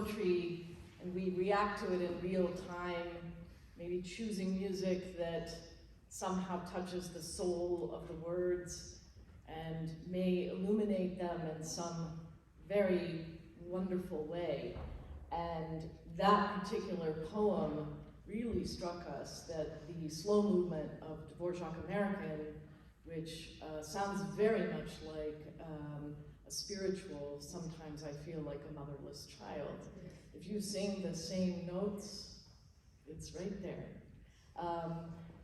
poetry and we react to it in real time, maybe choosing music that somehow touches the soul of the words and may illuminate them in some very wonderful way. And that particular poem really struck us, that the slow movement of Dvorak American, which sounds very much like a spiritual, sometimes I feel like a motherless child. If you sing the same notes, it's right there.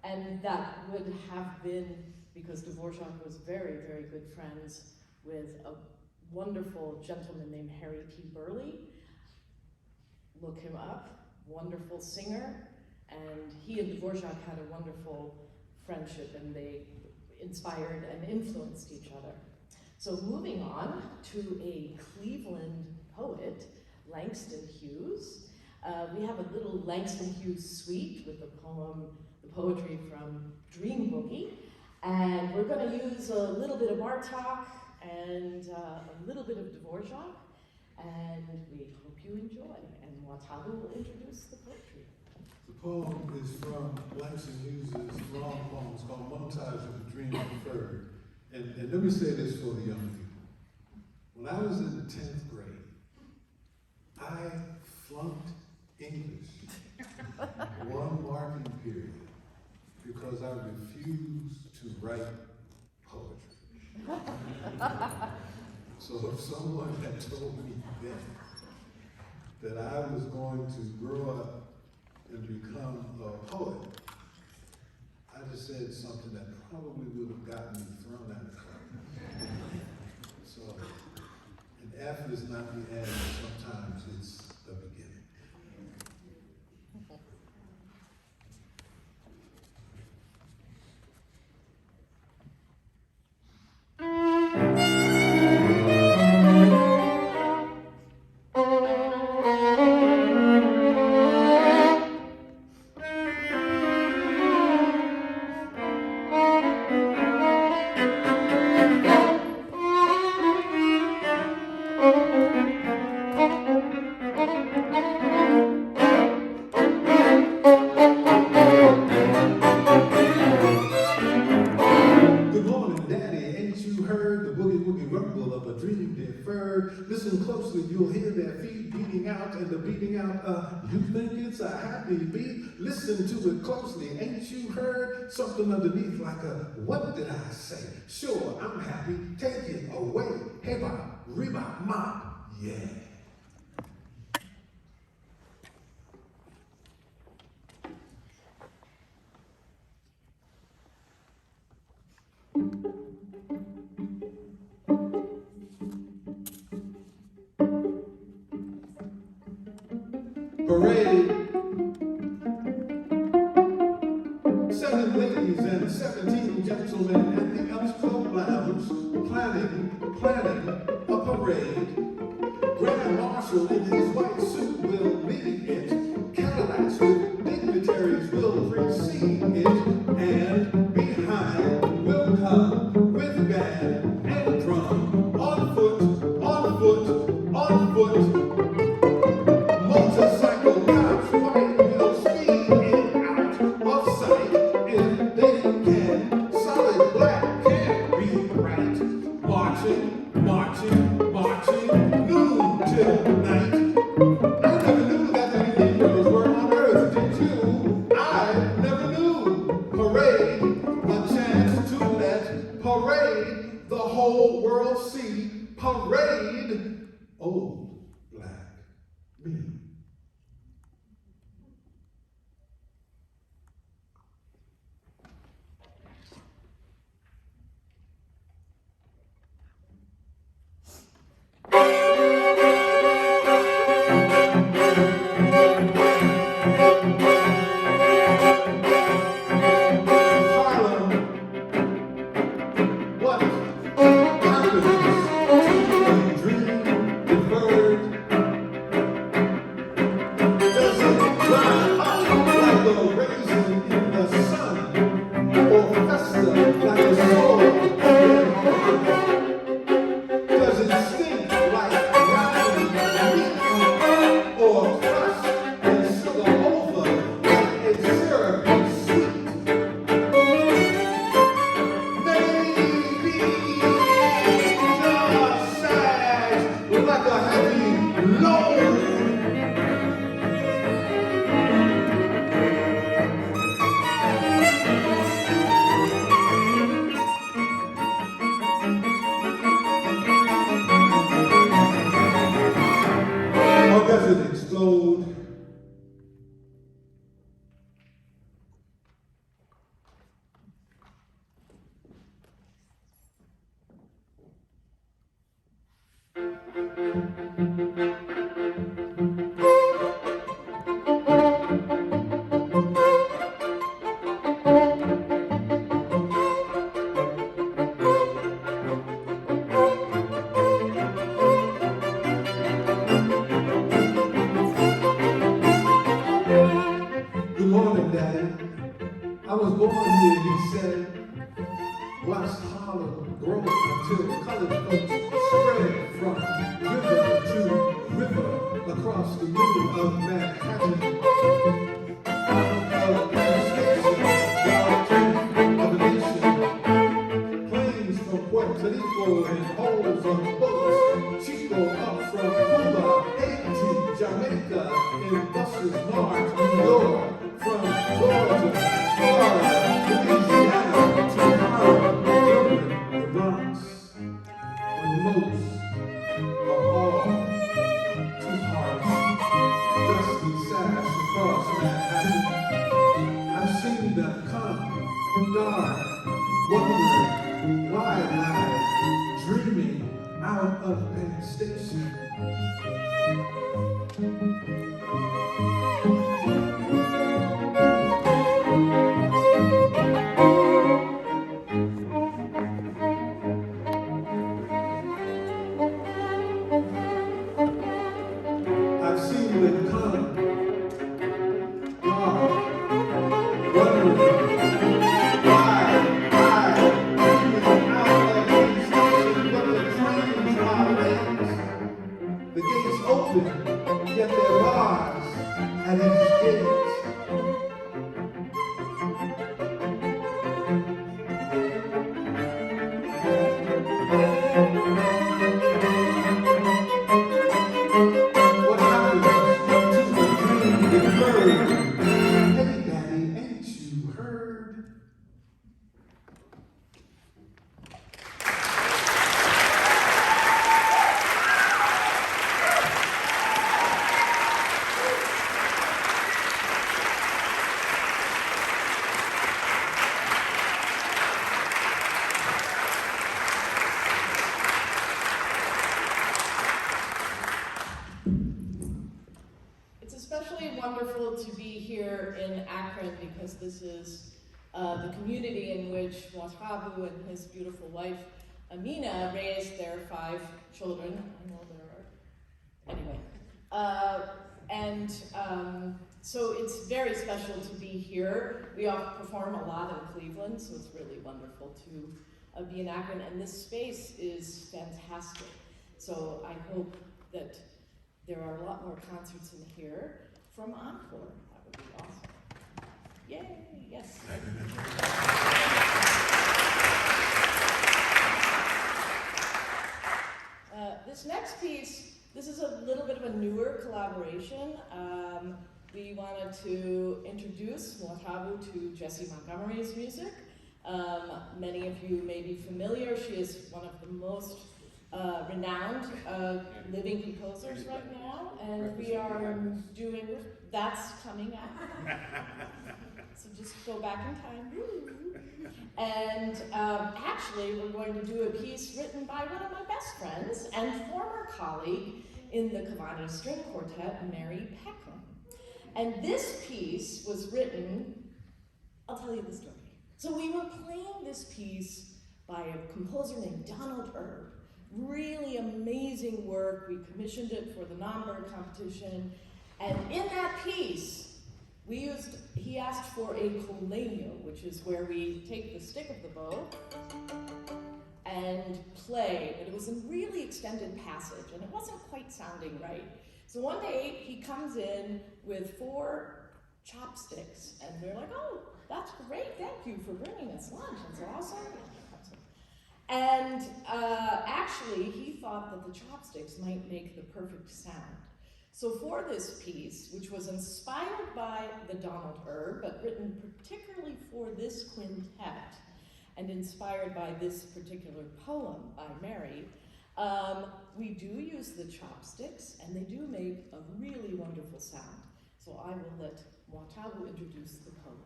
And that would have been because Dvorak was very, very good friends with a wonderful gentleman named Harry T. Burleigh. Look him up, wonderful singer. And he and Dvorak had a wonderful friendship, and they inspired and influenced each other. So moving on to a Cleveland poet, Langston Hughes. We have a little Langston Hughes suite with the poetry from Dream Boogie. And we're going to use a little bit of Bartok and a little bit of Dvorak. And we hope you enjoy. And Mwatabu will introduce the poetry. The poem is from Langston Hughes' long poem. It's called Montage of the Dream Deferred. And let me say this for the young people. When I was in the 10th grade, I flunked English one marking period because I refused to write poetry. So if someone had told me then that I was going to grow up and become a poet, I just said something that probably would have gotten me thrown out of class. So an F is not the end, sometimes it's the beginning. Listen closely, you'll hear their feet beating out, and the beating out, you think it's a happy beat? Listen to it closely, ain't you heard something underneath like a, what did I say? Sure, I'm happy, take it away. Hey, bop, rebop, mop, yeah. Parade, 7 ladies and 17 gentlemen at the Elks Club Lounge planning a parade. Grand Marshal in his white suit will lead it. Cadillacs with dignitaries will precede it. And behind will come with band and drum. On foot, on foot, on foot. Motorcycle cops fight will speed it out of sight if they can. Solid black can't be right. Marching, marching, marching. Does it explode? Good morning, Daddy. I was born here, he said. Watched Harlem grow until colored folks spread from river to river across the middle of Manhattan. Out of Penn Station, y'all came of a nation. Planes from Puerto Rico and holes on boats. Chico up from Cuba, Haiti, Jamaica, in buses march New York. From Georgia, Florida, Louisiana, to Harlem, Brooklyn, the Bronx, but most of all, to Harlem, dusty sash across Manhattan. I've seen them come, dark, wondering, wide-eyed, dreaming out of Penn Station. I've seen them come, dark, wondering, wide-eyed, dreaming out of Penn Station, but the trains are late. The gates open, yet there are bars at each gate. What happens to the dream deferred? Hey, Daddy, ain't you heard? It's especially wonderful to be here in Akron because this is the community in which Mwatabu and his beautiful wife Amina raised their 5 children. I know there are. Anyway. So it's very special to be here. We perform a lot in Cleveland, so it's really wonderful to be in Akron. And this space is fantastic. So I hope that there are a lot more concerts in here from Encore. That would be awesome. Yay, yes. This next piece, this is a little bit of a newer collaboration. We wanted to introduce Mwatabu to Jessie Montgomery's music. Many of you may be familiar. She is one of the most renowned living composers right now, and we are doing, that's coming up. So just go back in time. And actually, we're going to do a piece written by one of my best friends and former colleague in the Cavani String Quartet, Mary Peckham. And this piece was written, I'll tell you the story. So we were playing this piece by a composer named Donald Erb. Really amazing work. We commissioned it for the Nonberg competition. And in that piece, he asked for a colegno, which is where we take the stick of the bow and play, but it was a really extended passage, and it wasn't quite sounding right. So one day, he comes in with 4 chopsticks, and we're like, oh, that's great, thank you for bringing us lunch, that's awesome. And actually, he thought that the chopsticks might make the perfect sound. So for this piece, which was inspired by the Donald Erb, but written particularly for this quintet, and inspired by this particular poem by Mary, We do use the chopsticks, and they do make a really wonderful sound. So I will let Mwatabu introduce the poem.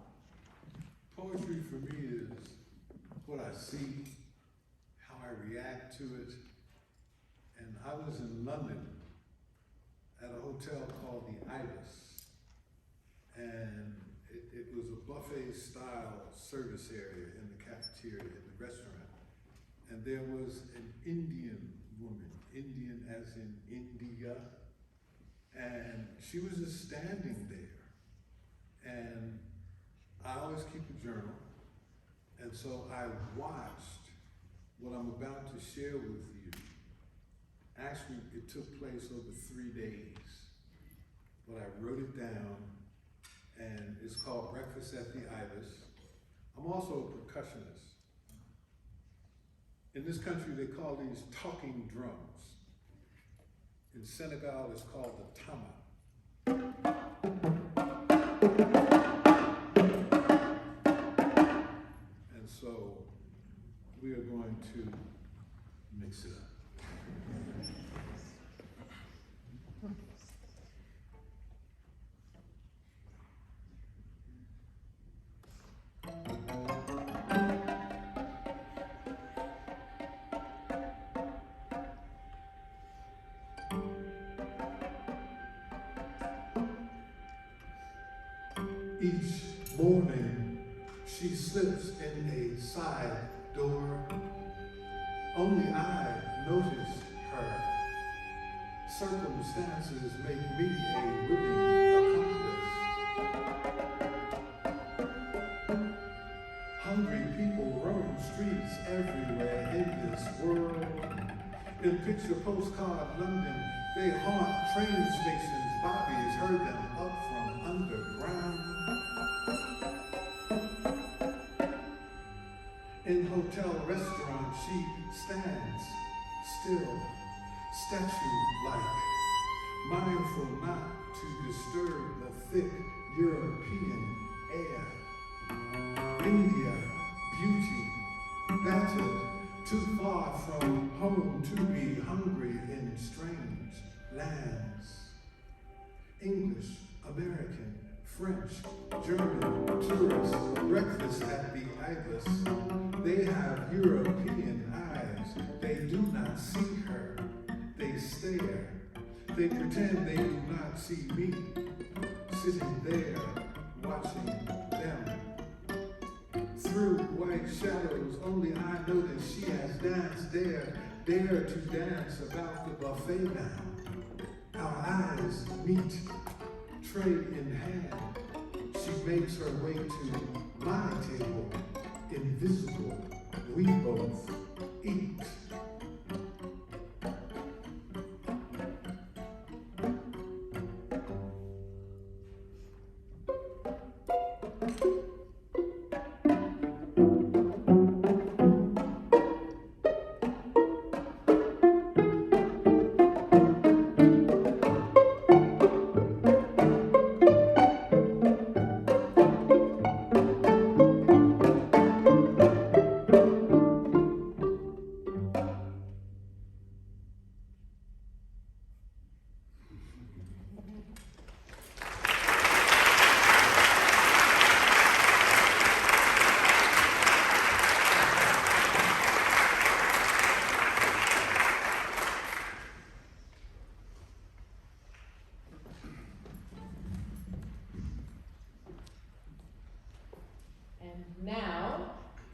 Poetry for me is what I see, how I react to it. And I was in London at a hotel called the Ibis. And it was a buffet style service area in the cafeteria, in the restaurant. And there was an Indian woman, Indian as in India, and she was just standing there. And I always keep a journal, and so I watched what I'm about to share with you. Actually, it took place over 3 days, but I wrote it down, and it's called Breakfast at the Ibis. I'm also a percussionist. In this country, they call these talking drums. In Senegal, it's called the tama. And so we are going to mix it up. Each morning, she slips in a side door. Only I notice her. Circumstances make me a willing accomplice. Hungry people roam streets everywhere in this world. In picture postcard London, they haunt train stations. Bobby's heard them up from underground. In hotel restaurant, she stands still, statue-like, mindful not to disturb the thick European air. India, beauty, battered, too far from home to be hungry in strange lands. English, American, French, German, tourists, breakfast at the Ibis. They have European eyes. They do not see her. They stare. They pretend they do not see me, sitting there, watching them. Through white shadows, only I notice she has danced there, dare to dance about the buffet now. Our eyes meet, tray in hand. She makes her way to my table, invisible. We both eat.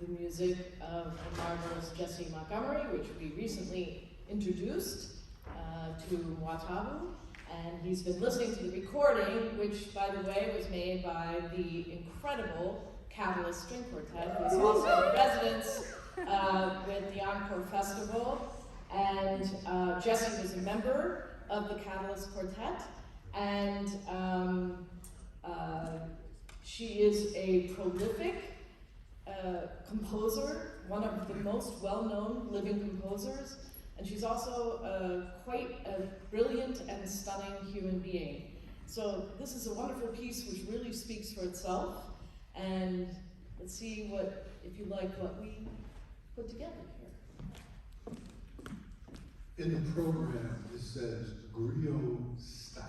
Music of the marvelous Jesse Montgomery, which we recently introduced to Mwatabu, and he's been listening to the recording, which, by the way, was made by the incredible Catalyst String Quartet, who is also in residence with the Encore Festival, and Jesse was a member of the Catalyst Quartet, and she is a prolific composer, one of the most well-known living composers, and she's also quite a brilliant and stunning human being. So this is a wonderful piece which really speaks for itself, and let's see what, if you like, what we put together here. In the program, it says griot style.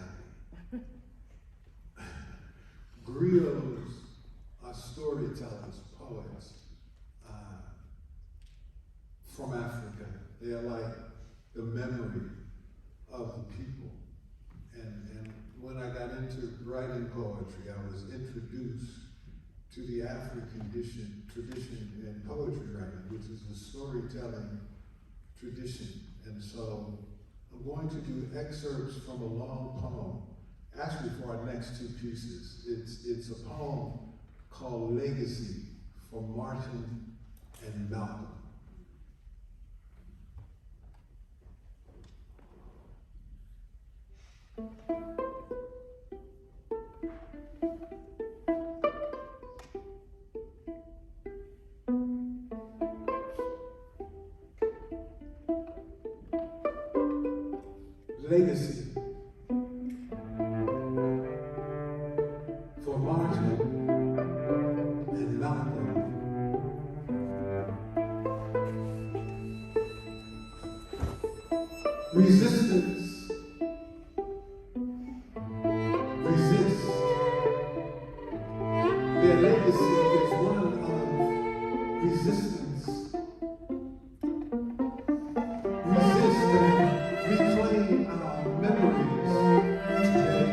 Griots are storytellers, poets from Africa. They are like the memory of the people. And when I got into writing poetry, I was introduced to the African tradition in poetry writing, which is a storytelling tradition. And so I'm going to do excerpts from a long poem, actually for our next two pieces. It's a poem called Legacy from Martin and Malcolm. Legacy for Martin and Malcolm. Resistance. Resist. Their legacy is one of resistance. Resist and reclaim our memories today.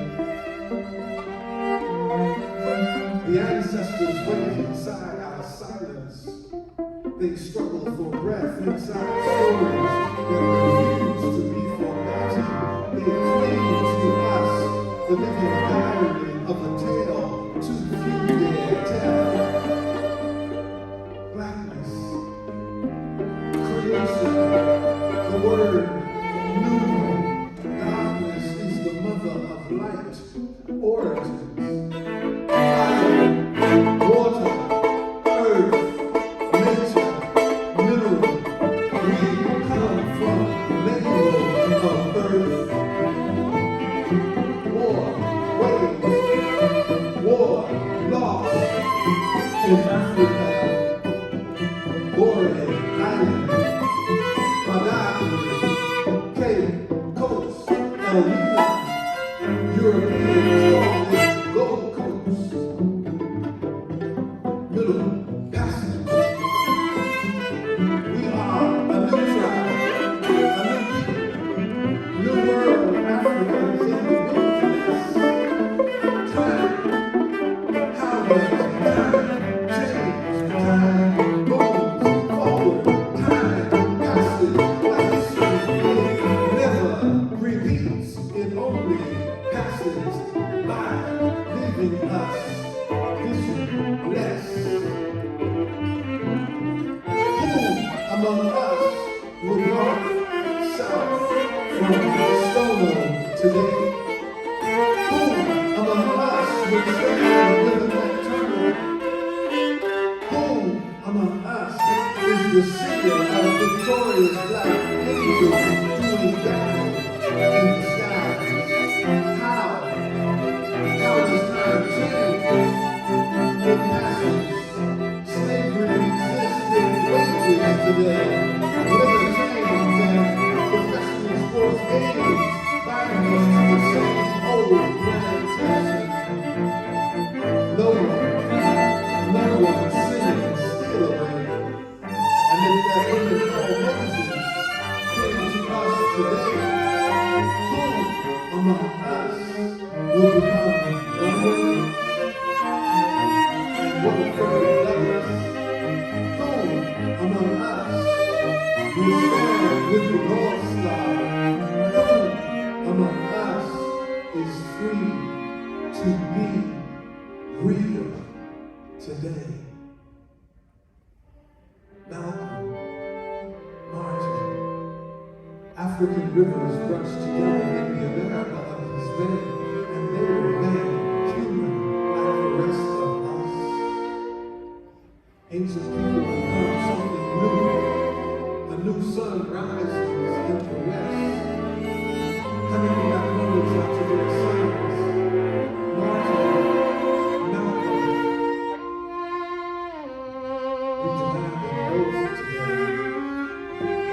The ancestors wait inside our silence. They struggle for breath inside stories that refuse to be forgotten. They cling to us, the living diary of a tale too few dare tell. Blackness, creation, the word new. Darkness is the mother of light, origins. Fire, water, earth, nature, mineral. We come from neighborhood of earth. War, waves, war, loss in Africa. Goree, island, Mwatabu, Cape Coast, Elmina. Europeans call it Gold Coast. Middle Passage. We are a new tribe, a new people, new world Africans in the wilderness. Time, how does time change? Time moves forward. Time passes like history. It never repeats. It only passes by, leaving us visionless. Who among us would walk south from Stono today? Who among us would stand with a nocturnal? Who among us is the singer of victorious black angels doing battle in the skies? How does time change? It passes. Slavery exists in wages today. Leather chains and professional sports games bind us to the same old plantation. No one singing still away. And if that woman called Moses came to us today, who among us will become runaways? And what a furry Douglas? Who among us will stand with the North Star? Who among us is free to be real today? Malcolm, Martin, African rivers rushed together in the America of his men, and they were men human like the rest of us. Ancient people become something new. A new sun rises in the west. Coming back mothers out to their sons. Martin, Malcolm, we deny them both today.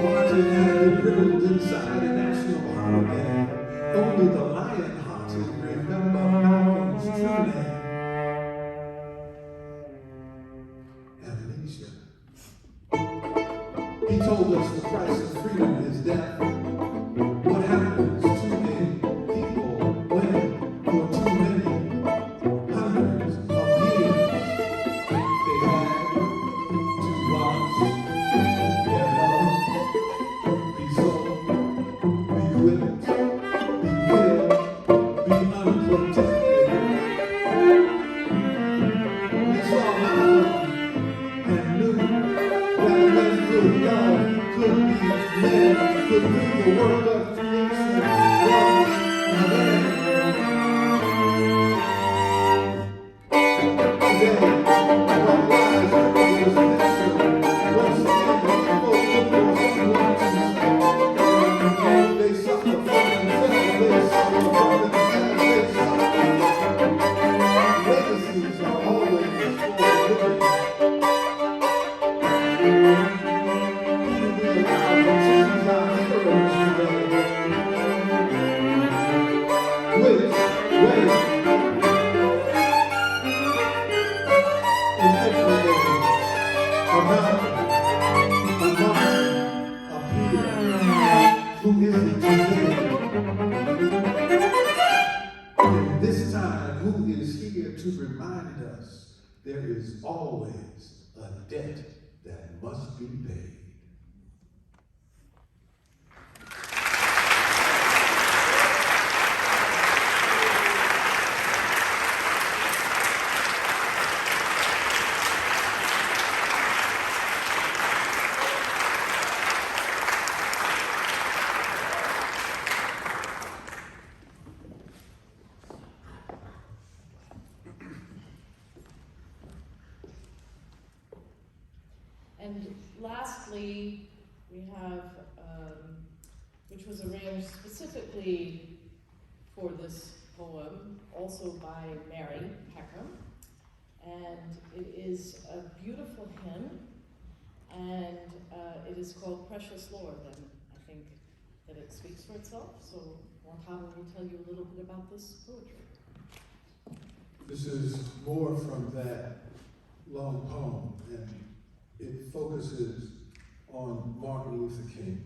Martin had been riddled inside told us the price of freedom is death. What happens to a people when, for too many hundreds of years, they had to watch their love be sold, be whipped, be killed, be unprotected? We saw Malcolm and knew that men could God, could be men, could do the work of creation, was a man. Today, what lies in this nation, once again, people look for someone to say, they suffer from themselves, they suffer from themselves, they suffer. Legacies are always for the living. Who is it today? And this time, who is here to remind us there is always a debt that must be paid? And lastly, we have, which was arranged specifically for this poem, also by Mary Peckham. And it is a beautiful hymn, and it is called Precious Lord, and I think that it speaks for itself. So Mwatabu will tell you a little bit about this poetry. This is more from that long poem, and it focuses on Martin Luther King.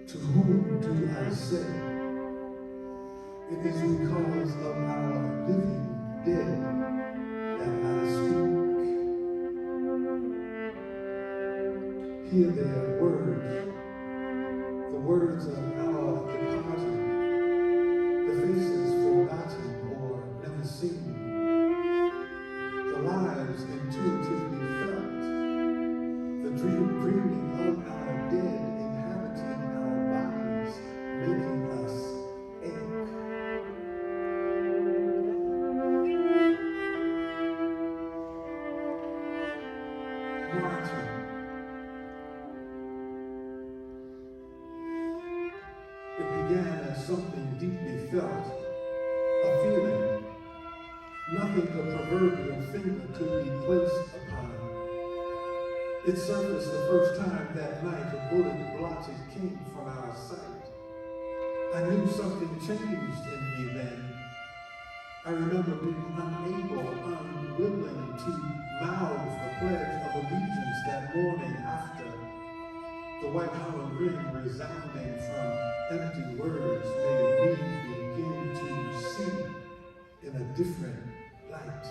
To whom do I say? It is because of our living dead that I speak. Hear their words, the words of our departed, the faces forgotten or never seen, the lives intuitively felt, the dreaming of our dead inhabiting our bodies, making us ache. Martin, it began as something deeply felt, a feeling nothing a proverbial finger could be placed upon. It surfaced the first time that night a bullet blotted King from our sight. I knew something changed in me then. I remember being unable, unwilling to mouth the pledge of allegiance that morning after. The white hollow ring resounding from empty words made me begin to see in a different light.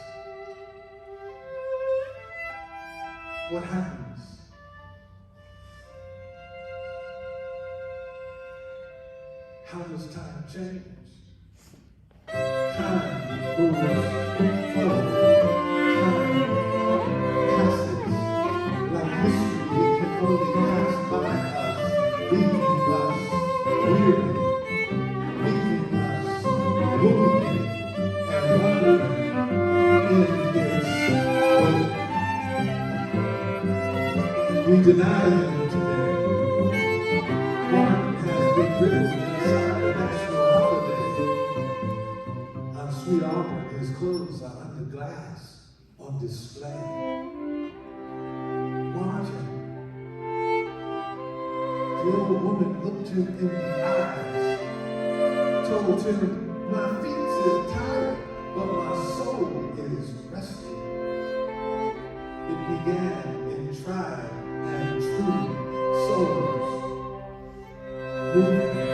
What happens how does time change? Time moves forward. Time passes like history. It can only pass by us, leaving us weary, leaving us moving and wondering in its wake. We deny him today. Martin has been written inside a national holiday. On sweet Auburn, his clothes are under glass on display. Martin, the old woman looked him in the eyes, told him, my feet is tired, but my soul is resting. It began in tried and true souls moving.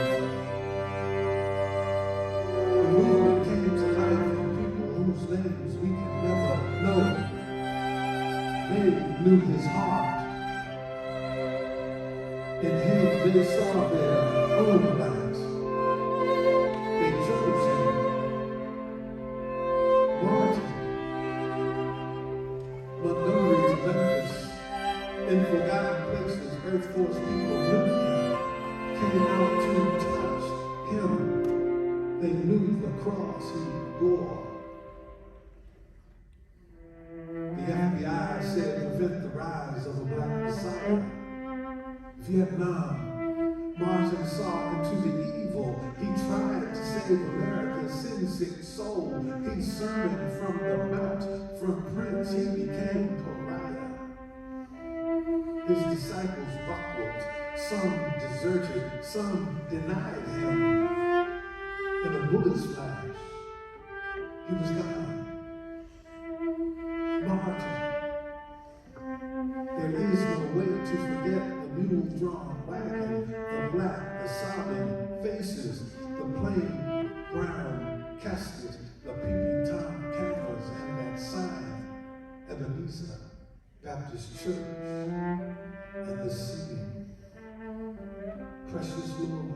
The movement came to life in people whose names we can never know. They knew his heart. In him they saw their own light. They chose him. Martin, Montgomery to Memphis, in forgotten places, Earth Force people knew him, came out to touch him. They knew the cross he bore. The FBI said prevent the rise of a black messiah. Vietnam, Martin saw into the evil. He tried to save America's sin-sick soul. He sermoned from the mount. From prince, he became pariah. His disciples buckled. Some deserted. Some denied him. In a bullet's flash, he was gone. Martin. There is no way to forget the mule-drawn wagon, the black, the sobbing faces, the plain brown casket, the peeping Tom cameras, and that sign, Ebenezer Baptist Church, and the singing, precious Lord,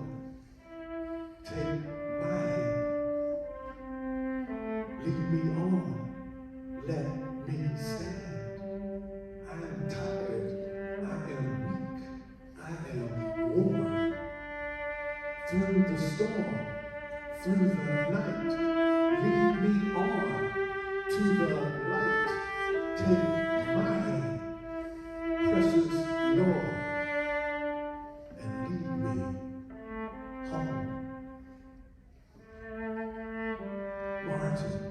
take my hand, lead me on, let me stand. I am tired, I am weak, I am worn. Through the storm, through the night, lead me on to the light. Take my hand, precious Lord, and lead me home. Martin.